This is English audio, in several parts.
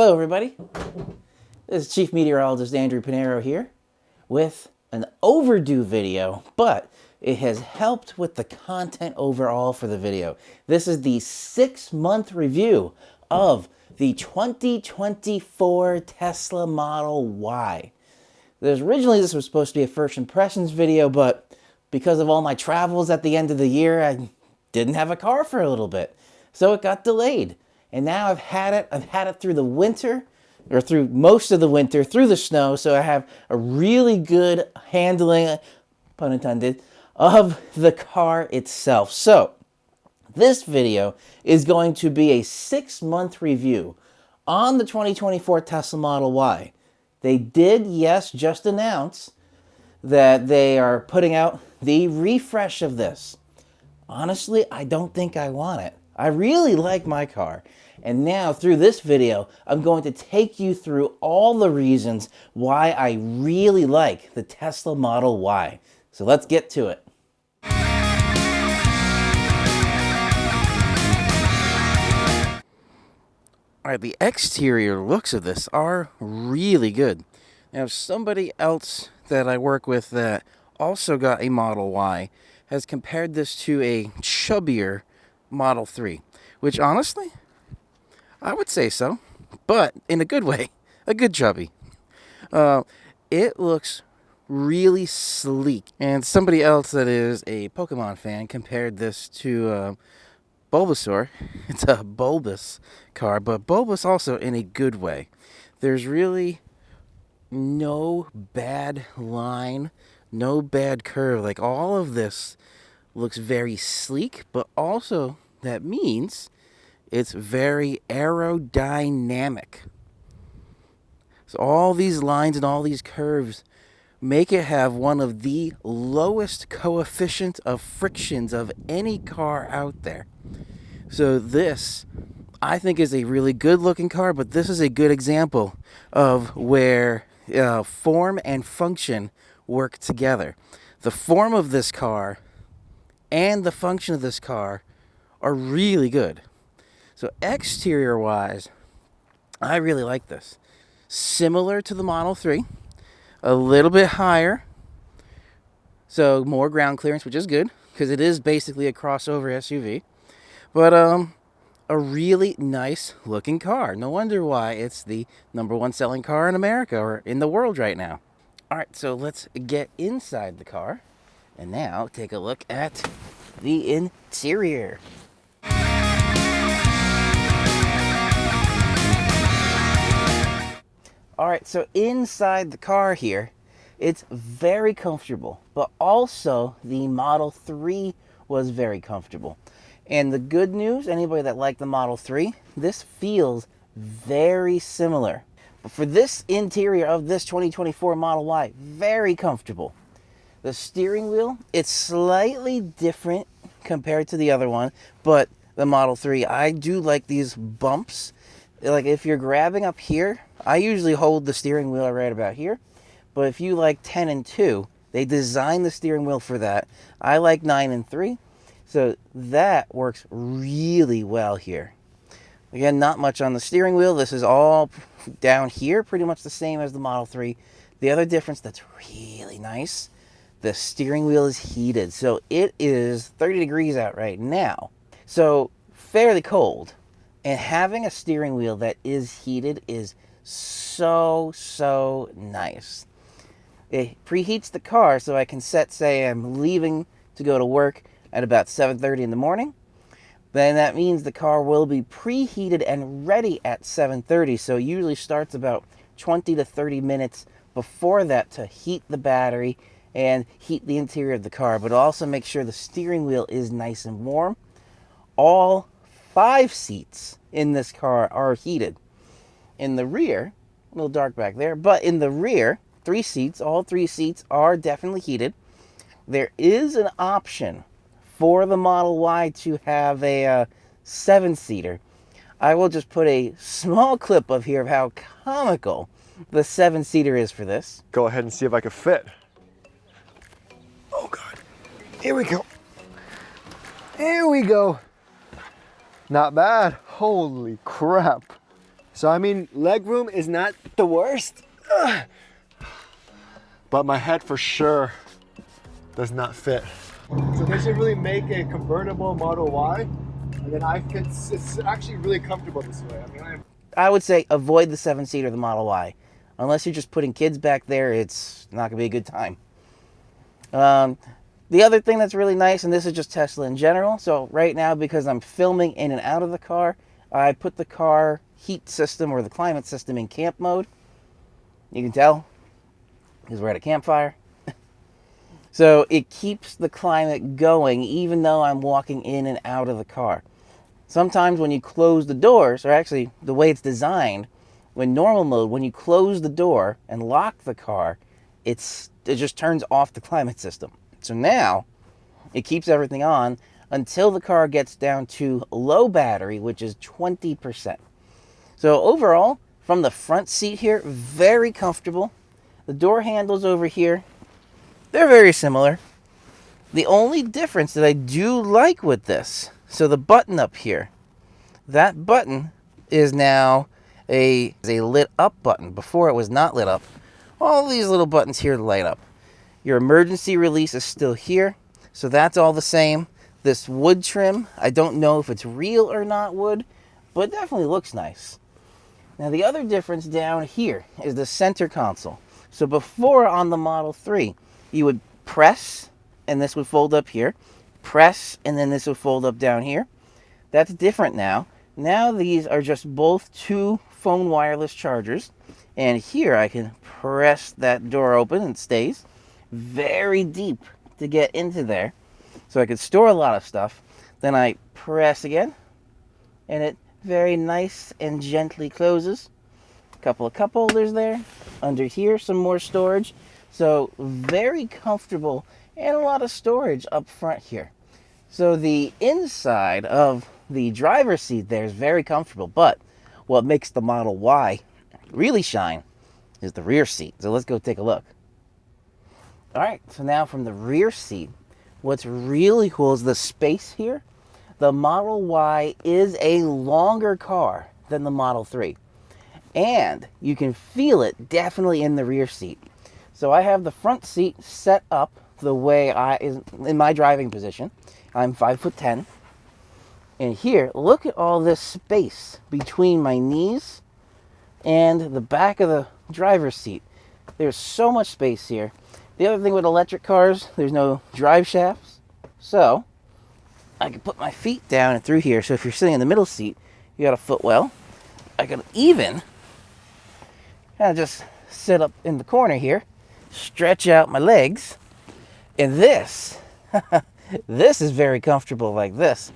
Hello everybody, this is Chief Meteorologist Andrew Pinero here with an overdue video, but it has helped with the content overall for the video. This is the 6-month review of the 2024 Tesla Model Y. Originally this was supposed to be a first impressions video, but because of all my travels at the end of the year, I didn't have a car for a little bit, so it got delayed. And now I've had it through the winter, or through most of the winter, through the snow, so I have a really good handling, pun intended, of the car itself. So, this video is going to be a 6-month review on the 2024 Tesla Model Y. They did, yes, just announce that they are putting out the refresh of this. Honestly, I don't think I want it. I really like my car. And now, through this video, I'm going to take you through all the reasons why I really like the Tesla Model Y. So let's get to it. Alright, the exterior looks of this are really good. Now, somebody else that I work with that also got a Model Y has compared this to a chubbier Model 3, which honestly, I would say so, but in a good way, a good chubby. It looks really sleek, and somebody else that is a Pokemon fan compared this to Bulbasaur. It's a bulbous car, but bulbous also in a good way. There's really no bad line, no bad curve. Like, all of this looks very sleek, but also that means it's very aerodynamic. So all these lines and all these curves make it have one of the lowest coefficient of frictions of any car out there. So this, I think, is a really good looking car, but this is a good example of where form and function work together. The form of this car and the function of this car are really good. So exterior wise, I really like this. Similar to the Model 3, a little bit higher, so more ground clearance, which is good because it is basically a crossover SUV. But a really nice looking car. No wonder why it's the #1 selling car in America, or in the world right now. All right, so let's get inside the car and now take a look at the interior. Alright, so inside the car here, it's very comfortable, but also the Model 3 was very comfortable. And the good news, anybody that liked the Model 3, this feels very similar. But for this interior of this 2024 Model Y, very comfortable. The steering wheel, it's slightly different compared to the other one, but the Model 3, I do like these bumps. Like, if you're grabbing up here, I usually hold the steering wheel right about here, but if you like 10 and 2, they designed the steering wheel for that. I like 9 and 3, so that works really well here. Again, not much on the steering wheel. This is all down here, pretty much the same as the Model 3. The other difference that's really nice, the steering wheel is heated. So it is 30 degrees out right now, so fairly cold. And having a steering wheel that is heated is so nice. It preheats the car, so I can say I'm leaving to go to work at about 7:30 in the morning. Then that means the car will be preheated and ready at 7:30. So it usually starts about 20 to 30 minutes before that to heat the battery and heat the interior of the car, but also make sure the steering wheel is nice and warm. All 5 seats in this car are heated. In the rear, a little dark back there, but in the rear, 3 seats, all 3 seats are definitely heated. There is an option for the Model Y to have a 7-seater. I will just put a small clip of here of how comical the 7-seater is for this. Go ahead and see if I can fit. Oh God, here we go. Here we go. Not bad. Holy crap. So I mean, legroom is not the worst, but my head for sure does not fit. So they should really make a convertible Model Y, and then it's actually really comfortable this way. I mean, I would say avoid the 7-seater of the Model Y. Unless you're just putting kids back there, it's not going to be a good time. The other thing that's really nice, and this is just Tesla in general, so right now because I'm filming in and out of the car, I put the car heat system or the climate system in camp mode. You can tell because we're at a campfire. So it keeps the climate going even though I'm walking in and out of the car. Sometimes when you close the doors, or actually the way it's designed, when normal mode, when you close the door and lock the car, it just turns off the climate system. So now it keeps everything on until the car gets down to low battery, which is 20%. So overall, from the front seat here, very comfortable. The door handles over here, they're very similar. The only difference that I do like with this, so the button up here, that button is now a lit up button. Before it was not lit up. All these little buttons here light up. Your emergency release is still here, so that's all the same. This wood trim, I don't know if it's real or not wood, but it definitely looks nice. Now the other difference down here is the center console. So before on the Model 3, you would press, and this would fold up here. Press, and then this would fold up down here. That's different now. Now these are just both 2 phone wireless chargers. And here I can press that door open and it stays. Very deep to get into there. So I could store a lot of stuff. Then I press again, and it very nice and gently closes. A couple of cup holders there. Under here, some more storage. So very comfortable and a lot of storage up front here. So the inside of the driver's seat there is very comfortable, but what makes the Model Y really shine is the rear seat. So let's go take a look. All right, so now from the rear seat, what's really cool is the space here. The Model Y is a longer car than the Model 3. And you can feel it definitely in the rear seat. So I have the front seat set up the way in my driving position. I'm 5'10". And here, look at all this space between my knees and the back of the driver's seat. There's so much space here. The other thing with electric cars, there's no drive shafts. So I can put my feet down and through here. So if you're sitting in the middle seat, you got a footwell. I can even kind of just sit up in the corner here, stretch out my legs, and this is very comfortable like this.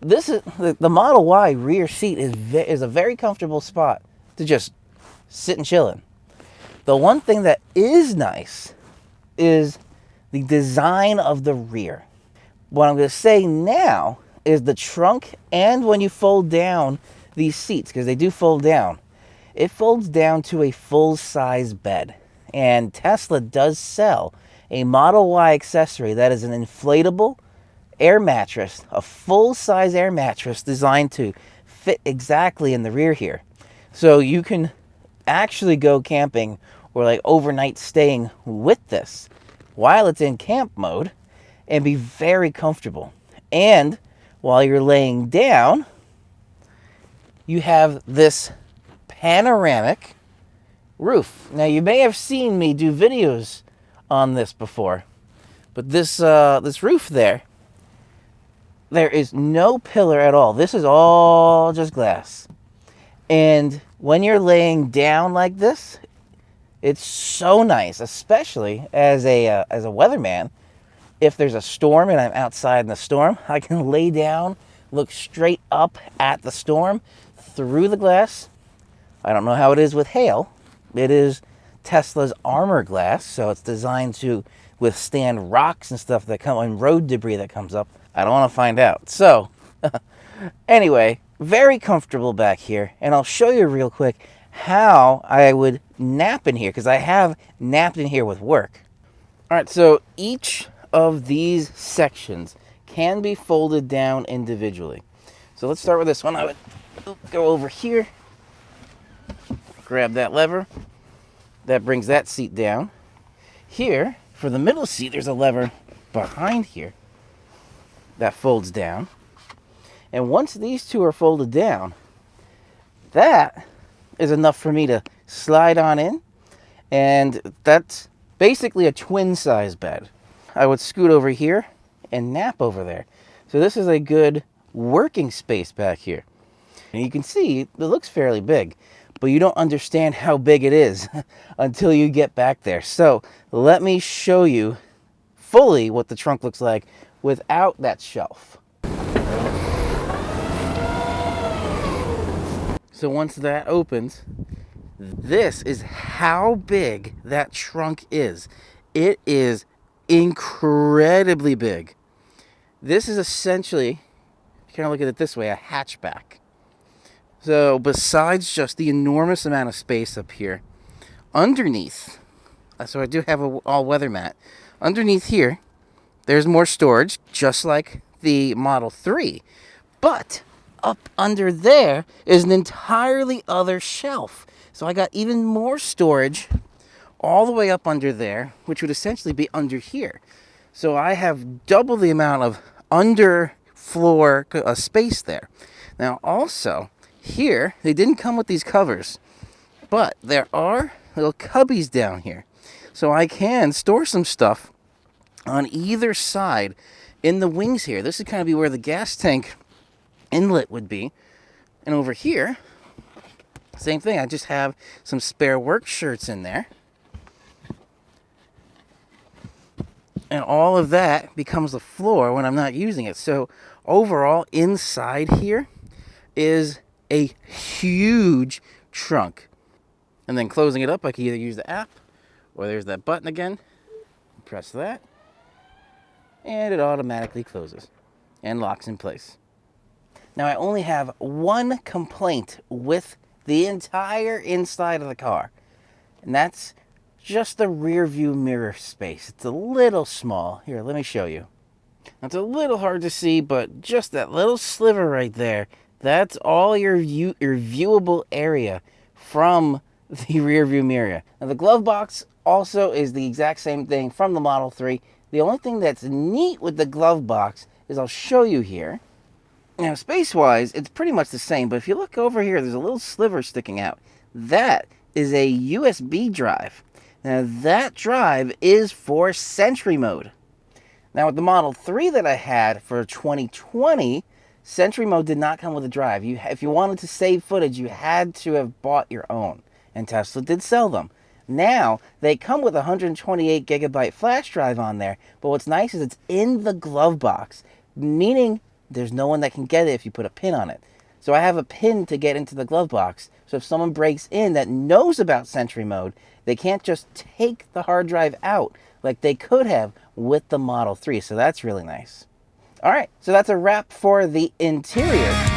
This is the Model Y rear seat is a very comfortable spot to just sit and chill in. The one thing that is nice is the design of the rear. What I'm going to say now is the trunk, and when you fold down these seats, because they do fold down, it folds down to a full-size bed. And Tesla does sell a Model Y accessory that is an inflatable air mattress, a full-size air mattress designed to fit exactly in the rear here. So you can actually go camping or like overnight staying with this while it's in camp mode and be very comfortable. And while you're laying down, you have this panoramic roof. Now you may have seen me do videos on this before, but this roof there is no pillar at all. This is all just glass. And when you're laying down like this, it's so nice, especially as a weatherman. If there's a storm and I'm outside in the storm, I can lay down, look straight up at the storm through the glass. I don't know how it is with hail. It is Tesla's armor glass, so it's designed to withstand rocks and stuff that come and road debris that comes up. I don't want to find out. So anyway, very comfortable back here, and I'll show you real quick how I would nap in here, because I have napped in here with work. All right, so each of these sections can be folded down individually. So let's start with this one. I would Go over here, grab that lever. That brings that seat down. Here, for the middle seat, there's a lever behind here that folds down. And once these two are folded down, that is enough for me to slide on in. And that's basically a twin size bed. I would scoot over here and nap over there. So this is a good working space back here. And you can see it looks fairly big, but you don't understand how big it is until you get back there. So let me show you fully what the trunk looks like without that shelf. So once that opens, this is how big that trunk is. It is incredibly big. This is essentially, if you kind of look at it this way, a hatchback. So besides just the enormous amount of space up here, underneath, so I do have an all-weather mat. Underneath here, there's more storage, just like the Model 3. But up under there is an entirely other shelf. So I got even more storage all the way up under there, which would essentially be under here. So I have double the amount of underfloor space there. Now also, here, they didn't come with these covers, but there are little cubbies down here. So I can store some stuff on either side in the wings here. This would kind of be where the gas tank inlet would be. And over here, same thing. I just have some spare work shirts in there. And all of that becomes the floor when I'm not using it. So overall, inside here is a huge trunk. And then closing it up, I can either use the app, or there's that button again. Press that, and it automatically closes and locks in place. Now I only have one complaint with the entire inside of the car, and that's just the rear view mirror space. It's a little small. Here, let me show you. It's a little hard to see, but just that little sliver right there, that's all your viewable area from the rear view mirror. Now the glove box also is the exact same thing from the Model 3. The only thing that's neat with the glove box is I'll show you here. Now space-wise, it's pretty much the same, but if you look over here, there's a little sliver sticking out. That is a USB drive. Now that drive is for Sentry mode. Now with the Model 3 that I had for 2020, Sentry mode did not come with a drive. If you wanted to save footage, you had to have bought your own, and Tesla did sell them. Now, they come with a 128 gigabyte flash drive on there, but what's nice is it's in the glove box, meaning there's no one that can get it if you put a pin on it. So I have a pin to get into the glove box, so if someone breaks in that knows about Sentry mode, they can't just take the hard drive out like they could have with the Model 3, so that's really nice. All right, so that's a wrap for the interior.